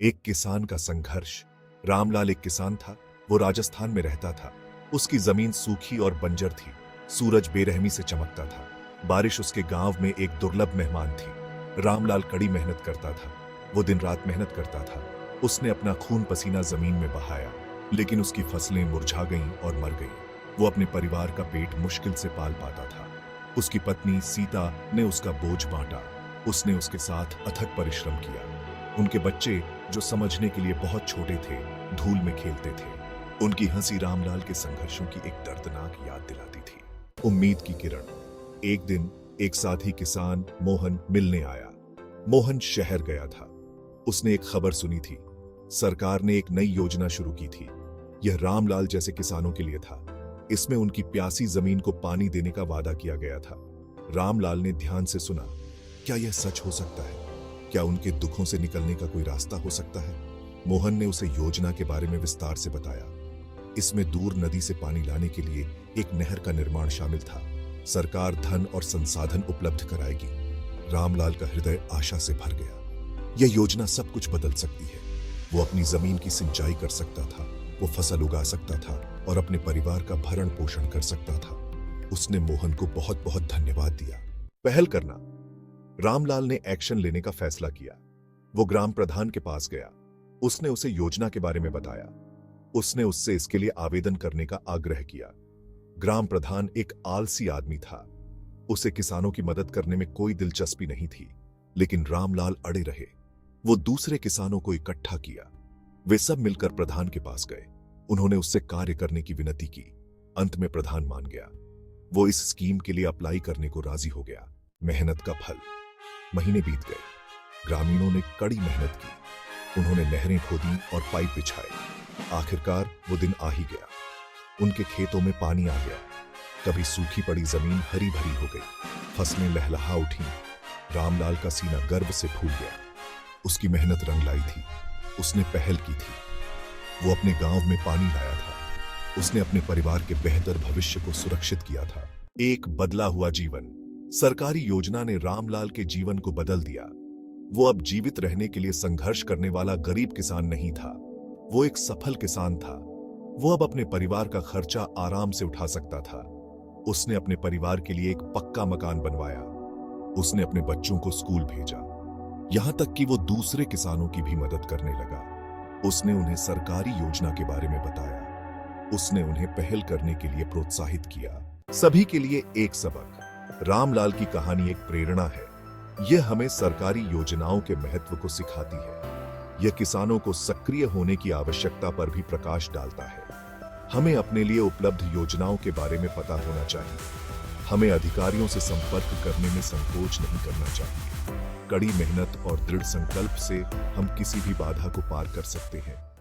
एक किसान का संघर्ष। रामलाल एक किसान था। वो राजस्थान में रहता था। उसकी जमीन सूखी और बंजर थी। सूरज बेरहमी से चमकता था। बारिश उसके गांव में एक दुर्लभ मेहमान थी। रामलाल कड़ी मेहनत करता था। वो दिन रात मेहनत करता था। उसने अपना खून पसीना जमीन में बहाया, लेकिन उसकी फसलें मुरझा गईं और मर गईं। वो अपने परिवार का पेट मुश्किल से पाल पाता था। उसकी पत्नी सीता ने उसका बोझ बांटा। उसने उसके साथ अथक परिश्रम किया। उनके बच्चे, जो समझने के लिए बहुत छोटे थे, धूल में खेलते थे। उनकी हंसी रामलाल के संघर्षों की एक दर्दनाक याद दिलाती थी। उम्मीद की किरण। एक दिन एक साथी किसान मोहन मिलने आया। मोहन शहर गया था। उसने एक खबर सुनी थी। सरकार ने एक नई योजना शुरू की थी। यह रामलाल जैसे किसानों के लिए था। इसमें उनकी प्यासी जमीन को पानी देने का वादा किया गया था। रामलाल ने ध्यान से सुना। क्या यह सच हो सकता है? क्या उनके दुखों से निकलने का कोई रास्ता हो सकता है? मोहन ने उसे योजना के बारे में विस्तार से बताया। इसमें दूर नदी से पानी लाने के लिए एक नहर का निर्माण शामिल था। सरकार धन और संसाधन उपलब्ध कराएगी। रामलाल का हृदय आशा से भर गया। यह योजना सब कुछ बदल सकती है। वो अपनी जमीन की सिंचाई कर सकता था, वो फसल उगा सकता था और अपने परिवार का भरण पोषण कर सकता था। उसने मोहन को बहुत बहुत धन्यवाद दिया। पहल करना। रामलाल ने एक्शन लेने का फैसला किया। वो ग्राम प्रधान के पास गया। उसने उसे योजना के बारे में बताया। उसने उससे इसके लिए आवेदन करने का आग्रह किया। ग्राम प्रधान एक आलसी आदमी था। उसे किसानों की मदद करने में कोई दिलचस्पी नहीं थी, लेकिन रामलाल अड़े रहे। वो दूसरे किसानों को इकट्ठा किया। वे सब मिलकर प्रधान के पास गए। उन्होंने उससे कार्य करने की विनती की। अंत में प्रधान मान गया। वो इस स्कीम के लिए अप्लाई करने को राजी हो गया। मेहनत का फल। महीने बीत गए। ग्रामीणों ने कड़ी मेहनत की। उन्होंने नहरें खोदी और पाइप बिछाए। आखिरकार वो दिन आ ही गया। उनके खेतों में पानी आ गया। कभी सूखी पड़ी जमीन हरी भरी हो गई। फसलें लहलहा उठी। रामलाल का सीना गर्व से फूल गया। उसकी मेहनत रंग लाई थी। उसने पहल की थी। वो अपने गांव में पानी लाया था। उसने अपने परिवार के बेहतर भविष्य को सुरक्षित किया था। एक बदला हुआ जीवन। सरकारी योजना ने रामलाल के जीवन को बदल दिया। वो अब जीवित रहने के लिए संघर्ष करने वाला गरीब किसान नहीं था। वो एक सफल किसान था। वो अब अपने परिवार का खर्चा आराम से उठा सकता था। उसने अपने परिवार के लिए एक पक्का मकान बनवाया। उसने अपने बच्चों को स्कूल भेजा। यहां तक कि वो दूसरे किसानों की भी मदद करने लगा। उसने उन्हें सरकारी योजना के बारे में बताया। उसने उन्हें पहल करने के लिए प्रोत्साहित किया। सभी के लिए एक सबक। रामलाल की कहानी एक प्रेरणा है। यह हमें सरकारी योजनाओं के महत्व को सिखाती है। यह किसानों को सक्रिय होने की आवश्यकता पर भी प्रकाश डालता है। हमें अपने लिए उपलब्ध योजनाओं के बारे में पता होना चाहिए। हमें अधिकारियों से संपर्क करने में संकोच नहीं करना चाहिए। कड़ी मेहनत और दृढ़ संकल्प से हम किसी भी बाधा को पार कर सकते हैं।